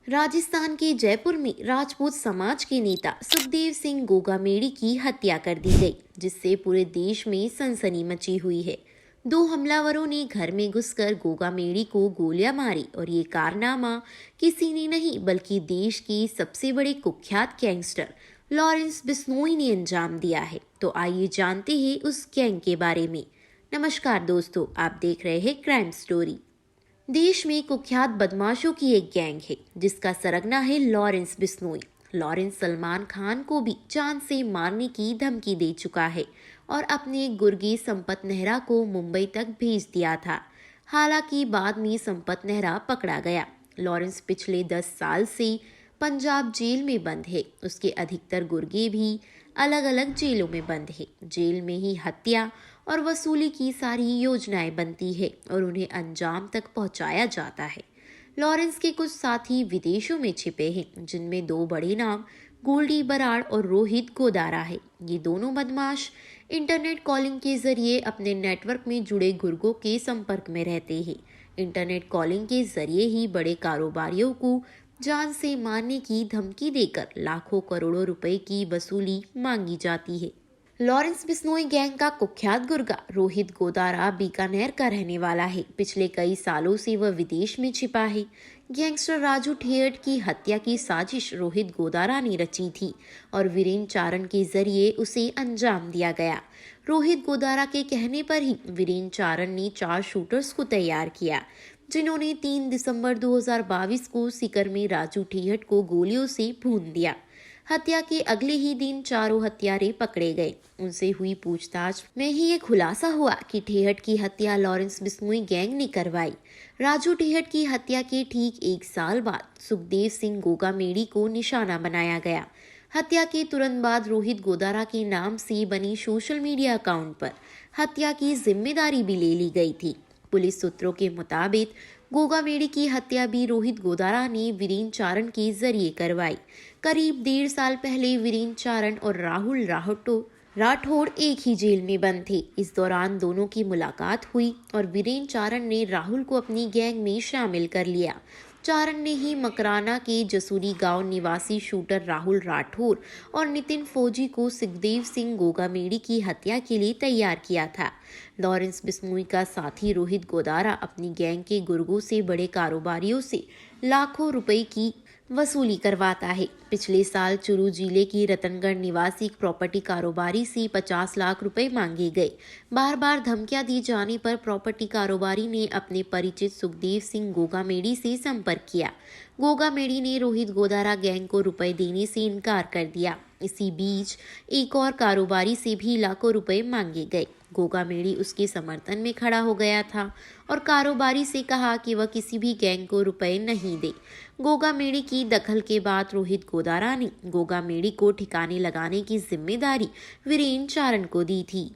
राजस्थान के जयपुर में राजपूत समाज के नेता सुखदेव सिंह गोगामेड़ी की हत्या कर दी गई, जिससे पूरे देश में सनसनी मची हुई है। दो हमलावरों ने घर में घुसकर गोगामेड़ी को गोलियां मारी और ये कारनामा किसी ने नहीं बल्कि देश के सबसे बड़े कुख्यात गैंगस्टर लॉरेंस बिश्नोई ने अंजाम दिया है। तो आइए जानते हैं उस गैंग के बारे में। नमस्कार दोस्तों, आप देख रहे हैं क्राइम स्टोरी। देश में कुख्यात बदमाशों की एक गैंग है जिसका सरगना है लॉरेंस बिश्नोई। लॉरेंस सलमान खान को भी जान से मारने की धमकी दे चुका है और अपने गुर्गे संपत नेहरा को मुंबई तक भेज दिया था। हालांकि बाद में संपत नेहरा पकड़ा गया। लॉरेंस पिछले 10 साल से पंजाब जेल में बंद है। उसके अधिकतर गुर्गे भी अलग अलग जेलों में बंद है। जेल में ही हत्या और वसूली की सारी योजनाएं बनती है और उन्हें अंजाम तक पहुंचाया जाता है। लॉरेंस के कुछ साथी विदेशों में छिपे हैं, जिनमें दो बड़े नाम गोल्डी बराड़ और रोहित गोदारा है। ये दोनों बदमाश इंटरनेट कॉलिंग के जरिए अपने नेटवर्क में जुड़े गुर्गों के संपर्क में रहते हैं। इंटरनेट कॉलिंग के जरिए ही बड़े कारोबारियों को जान से मारने की धमकी देकर लाखों करोड़ों रुपए की वसूली मांगी जाती है। लॉरेंस बिश्नोई गैंग का कुख्यात गुर्गा रोहित गोदारा बीकानेर का रहने वाला है। पिछले कई सालों से वह विदेश में छिपा है। गैंगस्टर राजू ठेहट की हत्या की साजिश रोहित गोदारा ने रची थी और वीरेंद्र चारण के जरिए उसे अंजाम दिया गया। रोहित गोदारा के कहने पर ही वीरेंद्र चारण ने 4 शूटर्स को तैयार किया, जिन्होंने 3 दिसंबर 2022 को सीकर में राजू ठेहट को गोलियों से भून दिया। हत्या के अगले ही दिन चारों हत्यारे पकड़े गए। उनसे हुई पूछताछ में ही ये खुलासा हुआ कि ठेहट की हत्या लॉरेंस बिश्नोई गैंग ने करवाई। राजू ठेहट की हत्या के ठीक 1 साल बाद सुखदेव सिंह गोगामेड़ी को निशाना बनाया गया। हत्या के तुरंत बाद रोहित गोदारा के नाम से बनी सोशल मीडिया अकाउंट पर हत्या की जिम्मेदारी भी ले ली गई थी। पुलिस सूत्रों के मुताबिक गोगामेड़ी की हत्या भी रोहित गोदारा ने वीरेंद्र चारण के जरिए करवाई। करीब 1.5 साल पहले वीरेंद्र चारण और राहुल राठौड़ एक ही जेल में बंद थे। इस दौरान दोनों की मुलाकात हुई और वीरेंद्र चारण ने राहुल को अपनी गैंग में शामिल कर लिया। चारण ने ही मकराना के जसूरी गांव निवासी शूटर राहुल राठौड़ और नितिन फौजी को सुखदेव सिंह गोगामेड़ी की हत्या के लिए तैयार किया था। लॉरेंस बिश्नोई का साथी रोहित गोदारा अपनी गैंग के गुर्गों से बड़े कारोबारियों से लाखों रुपए की वसूली करवाता है। पिछले साल चुरू जिले की रतनगढ़ निवासी एक प्रॉपर्टी कारोबारी से 50 लाख रुपए मांगे गए। बार बार धमकियां दी जाने पर प्रॉपर्टी कारोबारी ने अपने परिचित सुखदेव सिंह गोगामेड़ी से संपर्क किया। गोगामेड़ी ने रोहित गोदारा गैंग को रुपए देने से इनकार कर दिया। इसी बीच एक और कारोबारी से भी लाखों रुपए मांगे गए। गोगामेड़ी उसके समर्थन में खड़ा हो गया था और कारोबारी से कहा कि वह किसी भी गैंग को रुपए नहीं दे। गोगामेड़ी की दखल के बाद रोहित गोदारा ने गोगामेड़ी को ठिकाने लगाने की जिम्मेदारी वीरेंद्र चारण को दी थी।